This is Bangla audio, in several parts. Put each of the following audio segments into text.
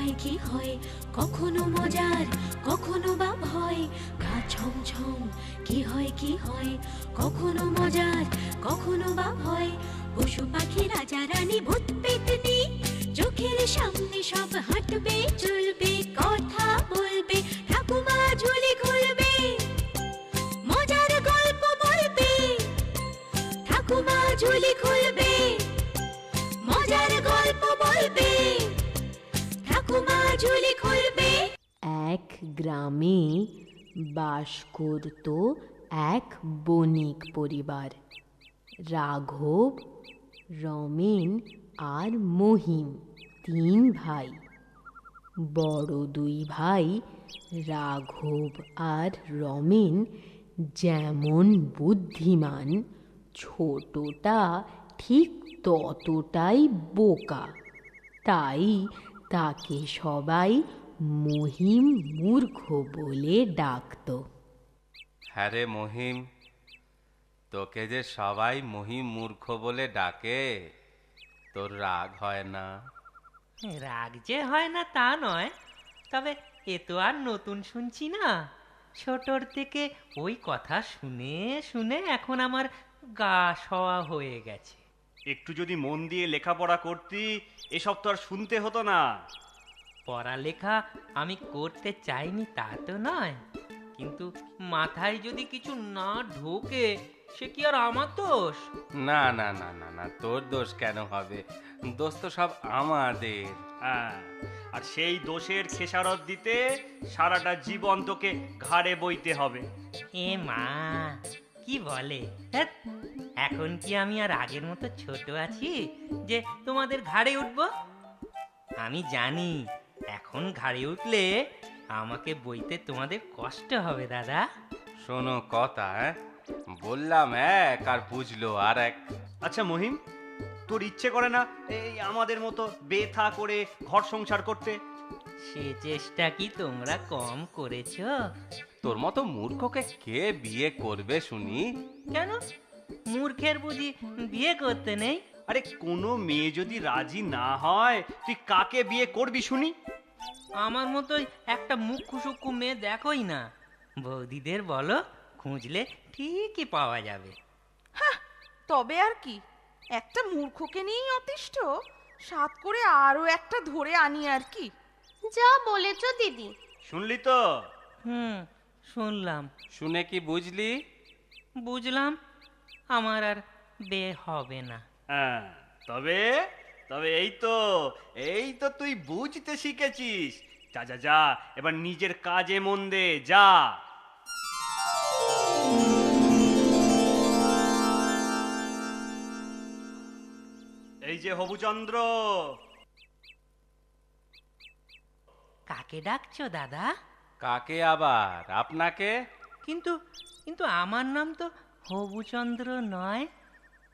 হয় কি হয়, কখনো মজার কখনো বা ভয়, গা ছমছম কি হয় কি হয়, কখনো মজার কখনো বা ভয়। পশু পাখি রাজা রানী ভূত পেতনি, চোখের সামনে সব হাঁটবে চলবে, কথা বলবে, ঠাকুমা ঝুলি খুলবে, মজার গল্প বলবে, ঠাকুমা ঝুলি খুলবে, মজার গল্প বলবে, ঠাকুমা ঝুলি খুলবে। এক গ্রামে বাস করত এক বণিক পরিবার। রাঘব, রমেন আর মহিম, তিন ভাই। বড় দুই ভাই রাঘব আর রমেন যেমন বুদ্ধিমান, ছোটটা ঠিক ততটাই বোকা। তাই তাকে সবাই মহিম মূর্খ বলে ডাকত। হ্যাঁ রে মহিম, তোকে যে সবাই মহিম মূর্খ বলে ডাকে, তোর রাগ হয় না? রাগ যে হয় না তা নয়, তবে এ তো আর নতুন শুনছি না। ছোটর থেকে ওই কথা শুনে শুনে এখন আমার গা সওয়া হয়ে গেছে। একটু যদি মন দিয়ে লেখাপড়া করতি, এসব তো আর শুনতে হতো না। পড়ালেখা আমি করতে চাইনি তা তো নয়, কিন্তু মাথায় যদি কিছু না ঢোকে সে কি আর আমার দোষ? না না না না না, তোর দোষ কেন হবে? দোষ তো সব আমাদের। হ্যাঁ, আর সেই দোষের খেসারত দিতে সারাটা জীবন তোকে ঘাড়ে বইতে হবে। এ মা, কি বলে? ধ্যাৎ, এখন কি আমি আর আগের মতো ছোট আছি যে তোমাদের ঘাড়ে উঠবো? আমি জানি এখন ঘাড়ে উঠলে আমাকে বইতে তোমাদের কষ্ট হবে দাদা। শোনো কথা, বললাম এক আর বুঝলো আর এক। আচ্ছা মহিম, তোর ইচ্ছে করে না এই আমাদের মতো বেথা করে ঘর সংসার করতে? সে চেষ্টা কি তোমরা কম করেছো? তোর মতো মূর্খকে কে বিয়ে করবে শুনি? কেন, মূর্খের বুঝি বিয়ে করতে নেই? আরে কোনো মেয়ে যদি রাজি না হয়, তুই কাকে বিয়ে করবি শুনি? আমার মতোই একটা মুখ্যু সুক্ষু মেয়ে দেখোই না। বৌদিদের বলো, খুঁজলে ঠিকই পাওয়া যাবে। তবে আর কি, একটা মূর্খকে নিয়েই অতিষ্ঠ, সাত করে আরো একটা ধরে আনি আর কি। যা বলেছ দিদি। শুনলি তো? শুনলাম। শুনে কি বুঝলি? বুঝলাম আমার আর বিয়ে হবে না। হ্যাঁ, তবে তবে এই তো তুই বুঝতে শিখেছিস। যা যা যা, এবার নিজের কাজে মন দে, যা। এই যে হবুচন্দ্র। কাকে ডাকছো দাদা? কাকে আবার? আপনাকে। কিন্তু কিন্তু আমার নাম তো হবুচন্দ্র নয়।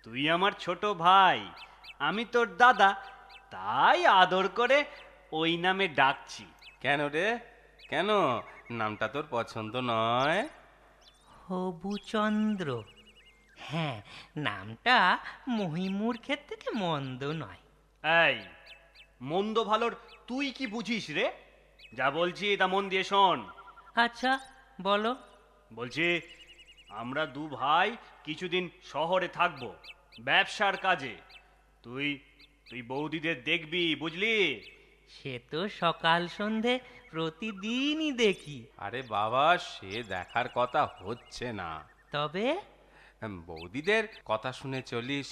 তুই আমার ছোট ভাই, আমি তোর দাদা, তাই আদর করে ওই নামে ডাকছি। কেন রে, কেন? নামটা তোর পছন্দ নয়? হবুচন্দ্র, হ্যাঁ, নামটা মহিমূর্খের থেকে মন্দ নয়। এই, মন্দ ভালোর তুই কি বুঝিস রে? যা বলছি তা মন দিয়ে শোন। আচ্ছা বলো। বলছি, আমরা দু ভাই কিছুদিন শহরে থাকবো ব্যবসার কাজে। তুই তুই বৌদিদের দেখবি, বুঝলি? সে তো সকাল সন্ধে প্রতিদিনই দেখি। আরে বাবা, সে দেখার কথা হচ্ছে না। তবে বৌদিদের কথা শুনে চলিস।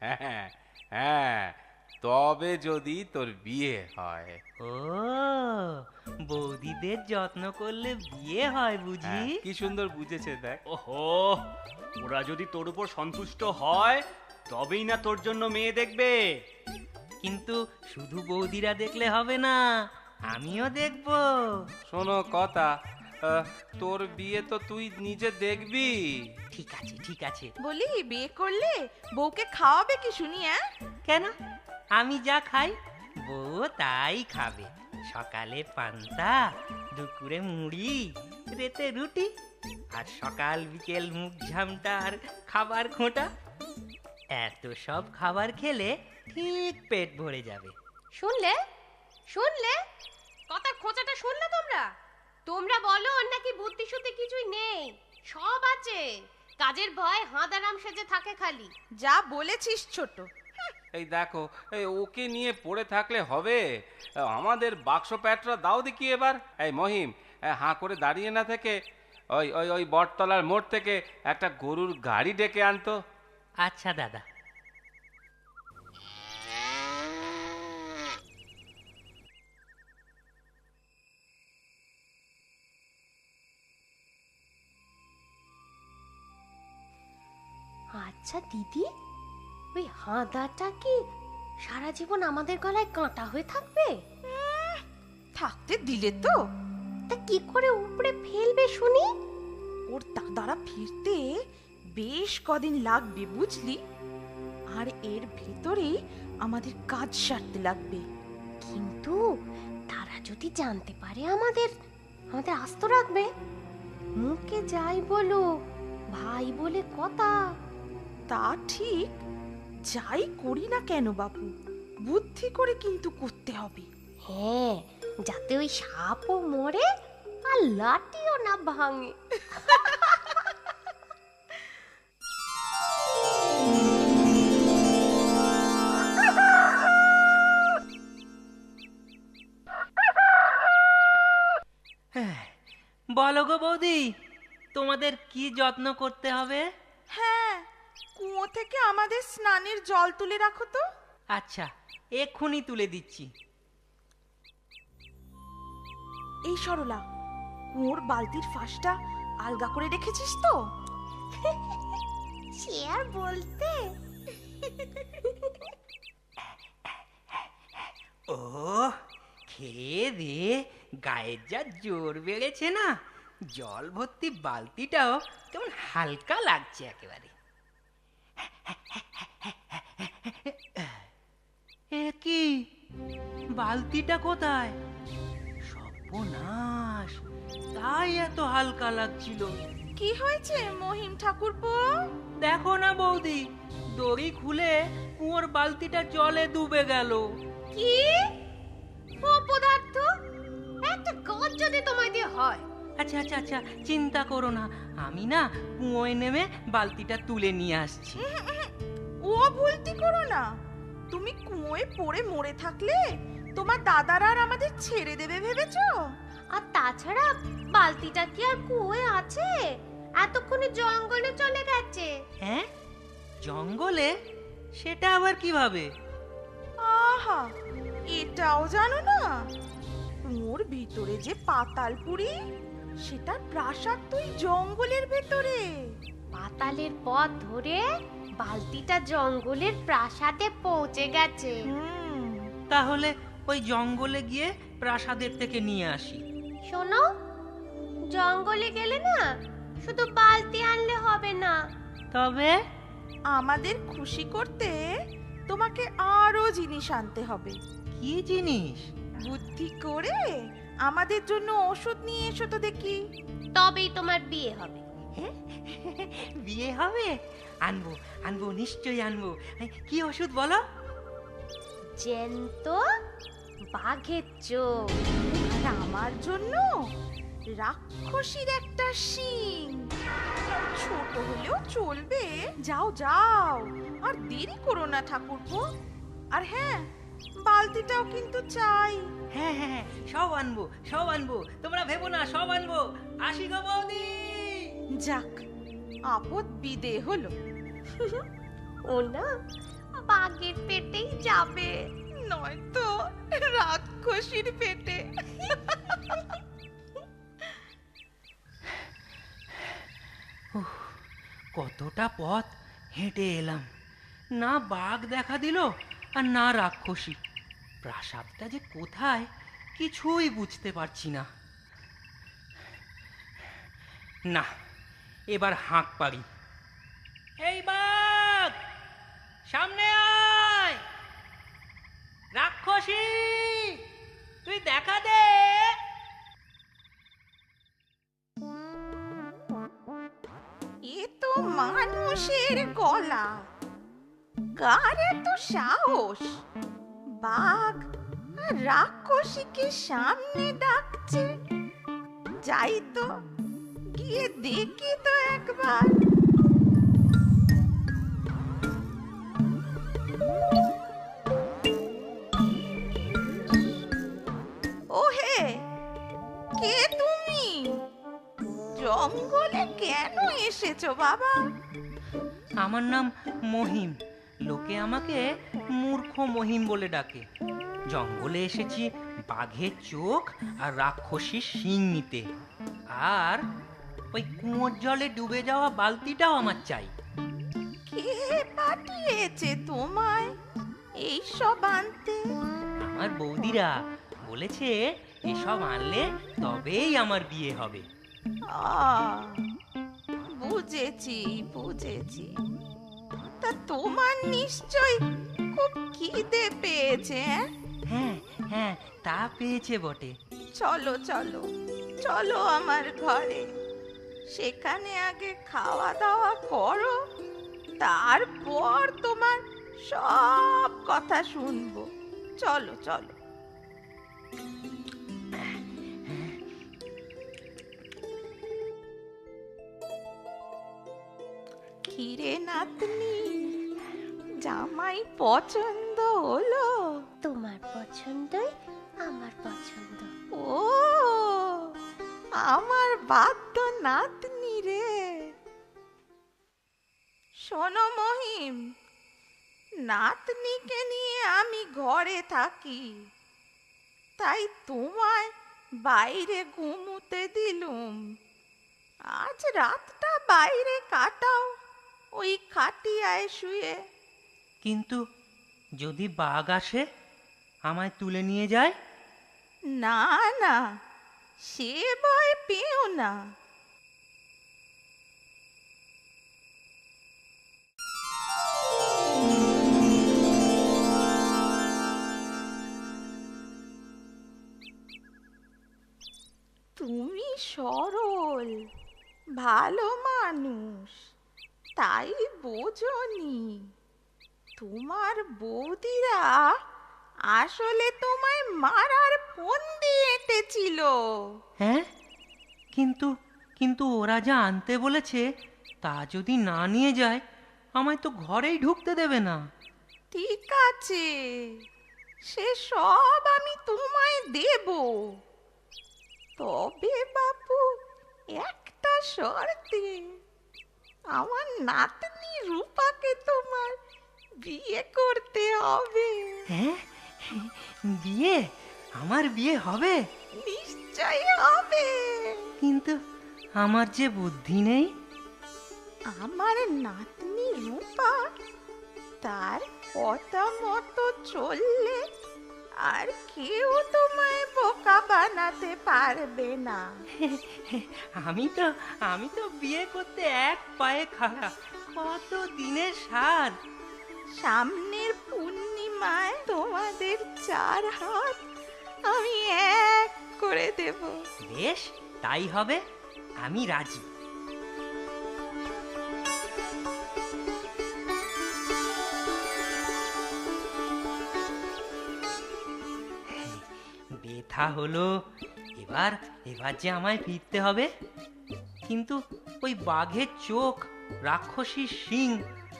হ্যাঁ হ্যাঁ, তবে যদি তোর বিয়ে হয়। ও, বৌদিদের যত্ন করলে বিয়ে হয় বুঝি? কি সুন্দর বুঝেছে দেখ। ওহো, ওরা যদি তোর উপর সন্তুষ্ট হয় তবেই না তোর জন্য মেয়ে দেখবে। কিন্তু শুধু বৌদিরা দেখলে হবে না, আমিও দেখব। শোনো কথা, তোর বিয়ে তো তুই নিজে দেখবি। ঠিক আছে ঠিক আছে। বলি, বিয়ে করলে বউকে খাওয়াবে কি শুনি? কেন, আমি যা খাই বউ তাই খাবে। সকালে পান্তা, দুপুরে মুড়ি, রাতে রুটি, আর সকাল বিকেল মুখ ঝামটা আর খাবার খোঁটা। এত সব খাবার খেলে ঠিক পেট ভরে যাবে। শুনলে, শুনলে? কথার খোঁচাটা শুনলে তোমরা? তোমরা বলো ওর নাকি বুদ্ধি শুদ্ধি কিছুই নেই, সব আছে। কাজের ভয় হাঁদারাম সেজে থাকে খালি। যা বলেছিস ছোট। এই দেখো, এই ওকে নিয়ে পড়ে থাকলে হবে? আমাদের বাক্স প্যাটরা দাও দেখি এবার। এই মহিম, হাঁ করে দাঁড়িয়ে না থেকে ওই ওই ওই বটতলার মোড় থেকে একটা গরুর গাড়ি ডেকে আনতো। আচ্ছা দাদা। আচ্ছা দিদি, ওই হাঁদাটা কি সারা জীবন আমাদের গলায় কাঁটা হয়ে থাকবে? থাকতে দিলে তো? তা কি করে উপরে ফেলবে শুনি? ওর দাদারা ফিরতে বেশ কদিন লাগবে বুঝলি, আর এর ভেতরে আমাদের কাজ সারতে লাগবে। কিন্তু তারা যদি জানতে পারে আমাদের আমাদের আস্ত রাখবে। মুখে যাই বলো, ভাই বলে কথা। তা ঠিক, যাই করি না কেন বাবু, বুদ্ধি করে কিন্তু করতে হবে। হ্যাঁ, যাতে ওই সাপও মরে আর লাঠিও না ভাঙে। বলো গো বৌদি, তোমাদের কি যত্ন করতে হবে? হ্যাঁ, কুয়ো থেকে আমাদের স্নানের জল তুলে রাখো তো। আচ্ছা, এক্ষুনি তুলে দিচ্ছি। এই সরলা, কুয়োর বালতির ফাঁসটা আলগা করে রেখেছিস তো? সে আর বলতে। ও, খেয়ে দিয়ে গায়ের যা জোর বেড়েছে না, জল ভর্তি বালতিটাও কেমন হালকা লাগছে একেবারে। এ কি, বালতিটা কোথায়? সর্বনাশ, তাই এত হালকা লাগছিল। কি হয়েছে মহিম ঠাকুরপো? দেখো না বৌদি, দড়ি খুলে কুয়োর বালতিটা জলে ডুবে গেল। কি অপদার্থ! একটা কাজ যদি তোমায় দিয়ে হয়। আচ্ছা আচ্ছা আচ্ছা, চিন্তা করো না, আমি না কুয়োয় নেমে বালতিটা তুলে নিয়ে আসছি। ও ভুলটি করো না, তুমি কুয়োয় পড়ে মরে থাকলে তোমার দাদারা আর আমাদের ছেড়ে দেবে ভেবেছো? আর তাছাড়া বালতিটা কি আর কুয়োয় আছে? এতক্ষণে জঙ্গলে চলে গেছে। হ্যাঁ, জঙ্গলে? সেটা আবার কিভাবে? আহা, এটাও জানো না? কুয়োর ভিতরে যে পাতালপুরি, সেটা প্রাসাদ তুই জঙ্গলের ভেতরে। পাতালের পথ ধরে বালতিটা জঙ্গলের প্রাসাদে পৌঁছে গেছে। তাহলে ওই জঙ্গলে গিয়ে প্রাসাদের থেকে নিয়ে আসি। শোনো, জঙ্গলে গেলে না শুধু বালতি আনলে হবে না। তবে আমাদের খুশি করতে তোমাকে আরো জিনিস আনতে হবে। কি জিনিস? বুদ্ধি করে আমাদের জন্য ওষুধ নিয়ে এসো তো দেখি। তবেই তোমার বিয়ে হবে। বিয়ে হবে? আনবো আনবো, নিশ্চয়ই আনবো। কি ওষুধ বলো? জ্যান্ত বাঘের চোখ। আর আমার জন্য রাক্ষসীর একটা শিং। ছোট হলেও চলবে, যাও যাও, আর দেরি করো না ঠাকুরপো। আর হ্যাঁ, বালতিটাও কিন্তু চাই। হ্যাঁ হ্যাঁ হ্যাঁ, সব আনবো সব আনবো, তোমরা ভেবো না, সব আনবো। আসি গো বৌদি। যাক, আপদ বিদে হলো। ও না বাঘের পেটেই যাবে, নয়তো রাক্ষসীর পেটে। কতটা পথ হেঁটে এলাম, না বাঘ দেখা দিল আর না রাক্ষসী। প্রাসাদটা যে কোথায় কিছুই বুঝতে পারছি না। না, এবার হাঁক পারি। এই বাঘ, সামনে আয়! রাক্ষসী, তুই দেখা দে। এ তো মানুষের গলা, কার এত সাহস? বাঘ আর রাক্ষসীকে সামনে ডাকছে। যাই তো, গিয়ে দেখি তো একবার। ওহে, কে তুমি? জঙ্গলে কেন এসেছো বাবা? আমার নাম মহিম, লোকে আমাকে মূর্খ মহিম বলে ডাকে। জঙ্গলে এসেছি বাঘের চোখ আর রাক্ষসীর শিং নিতে, আর ওই কুয়োর জলে ডুবে যাওয়া বালতিটাও আমার চাই। কে পাঠিয়েছে তোমায় এইসব আনতে? আমার বৌদিরা বলেছে এসব আনলে তবেই আমার বিয়ে হবে। বুঝেছি বুঝেছি। তা তোমার নিশ্চয় খুব খিদে পেয়েছে। হ্যাঁ হ্যাঁ, তা পেয়েছে বটে। চলো চলো চলো আমার ঘরে, সেখানে আগে খাওয়া দাওয়া করো, তারপর তোমার সব কথা শুনবো। চলো চলো। কিরে নাতনি, জামাই পছন্দ হলো? তোমার পছন্দই আমার পছন্দ। ও, আমার বাদ্য নাতনি রে। শোনো মহিম, নাতনিকে নিয়ে আমি ঘরে থাকি, তাই তোমায় বাইরে ঘুমুতে দিলুম। আজ রাতটা বাইরে কাটাও, ওই খাটিয়ায় শুয়ে। কিন্তু যদি বাঘ আসে, আমায় তুলে নিয়ে যায়? না না, সে ভয় পেও না। তুমি সরল ভালো মানুষ, তাই বোঝনি। তোমার বৌদিরা আসলে তোমায় মারার ফন্দি এঁটেছিল। হ্যাঁ, কিন্তু কিন্তু ওরা যা আনতে বলেছে তা যদি না নিয়ে যায়, আমায় তো ঘরেই ঢুকতে দেবে না। ঠিক আছে, সে সব আমি তোমায় দেব। তবে বাপু, একটা শর্তে, আমার নাতনি রূপাকে তোমার বিয়ে করতে হবে। হ্যাঁ, বিয়ে? আমার বিয়ে হবে? নিশ্চয় হবে। কিন্তু আমার যে বুদ্ধি নেই। আমার নাতনি রূপা তার কথা মতো চললে আর কেউ তোমায় বোকা বানাতে পারবে না। আমি তো বিয়ে করতে এক পায়ে খাড়া। কত দিনের সাধ। সামনের পূর্ণিমায় তোমাদের 4 হাত আমি এক করে দেব। বেশ, তাই হবে, আমি রাজি। বেথা হলো। এবার এবার যে আমায় ফিরতে হবে। কিন্তু ওই বাঘের চোখ, রাক্ষসীর শিং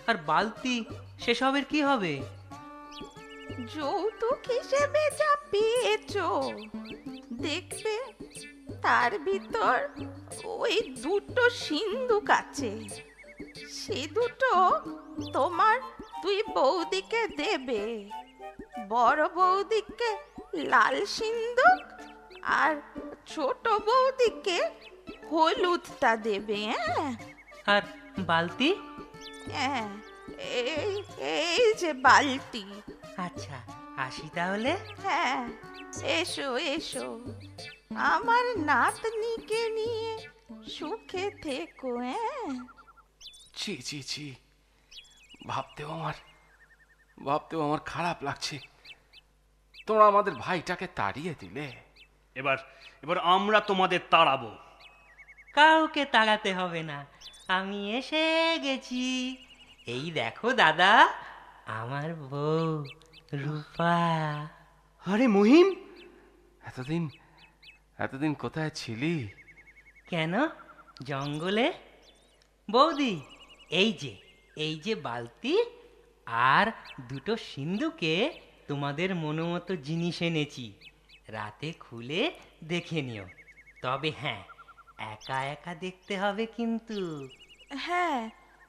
আর বালতি, সেসবের কি হবে? যৌতুক হিসেবে যা পেয়েছো, দেখবে তার ভিতর ওই 2টো সিন্দুক আছে। সে 2টো তোমার 2 বৌদিকে দেবে। বড় বৌদিকে লাল সিন্দুক আর ছোট বৌদিকে হলুদটা দেবে। আর বালতি? হ্যাঁ, এই এই যে বালতি। আচ্ছা, আসি তাহলে। হ্যাঁ, এসো এসো, আমার নাতনিকে নিয়ে সুখে থেকো। ছি ছি ছি, ভাবতেও আমার খারাপ লাগছে। তোমরা আমাদের ভাইটাকে তাড়িয়ে দিলে। এবার এবার আমরা তোমাদের তাড়াবো। কাউকে তাড়াতে হবে না, আমি এসে গেছি। এই দেখো দাদা, আমার বউ রূপা। আরে মহিম, এতদিন এতদিন কোথায় ছিলি? কেন জঙ্গলে? বৌদি, এই যে বালতি আর দুটো সিন্ধুকে তোমাদের মনোমতো জিনিস এনেছি। রাতে খুলে দেখে নিও। তবে হ্যাঁ, একা একা দেখতে হবে কিন্তু। হ্যাঁ,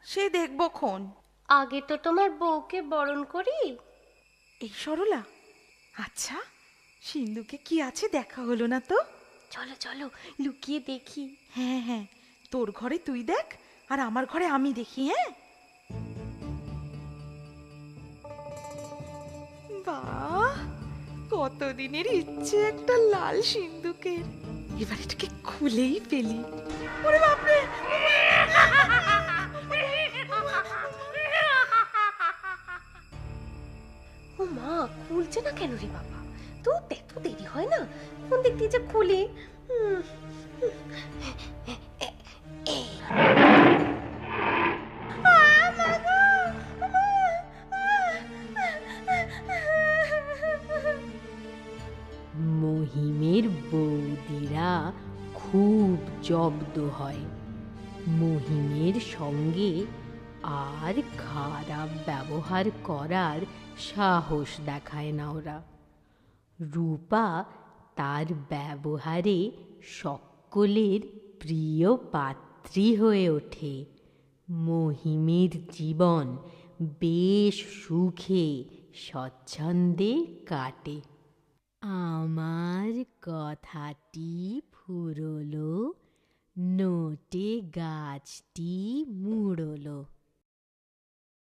সে দেখবো খন। আগে তো তোমার বউকে বরণ করি। এই সরলা, আচ্ছা সিন্ধুকে কি আছে দেখা হলো না তো? চলো চলো লুকিয়ে দেখি। হ্যাঁ হ্যাঁ, তোর ঘরে তুই দেখ আর আমার ঘরে আমি দেখি। হ্যাঁ, বাহ, কতদিনের ইচ্ছে একটা লাল সিন্ধুকের। এবার এটাকে খুলেই ফেলি। ওরে বাপরে! ও মা, খুলছে না কেন রে বাবা? তো এত দেরি হয় না? কোন দিক দিয়ে যে খুলি? এই। মহিমের বৌদিরা খুব জব্দ হয়। মহিমের সঙ্গে আর খারাপ ব্যবহার করার সাহস দেখায় না ওরা। রূপা তার ব্যবহারে সকলের প্রিয় পাত্রী হয়ে ওঠে। মহিমের জীবন বেশ সুখে স্বচ্ছন্দে কাটে। আমার কথাটি ফুরলো, নোটে গাছটি মুড়লো।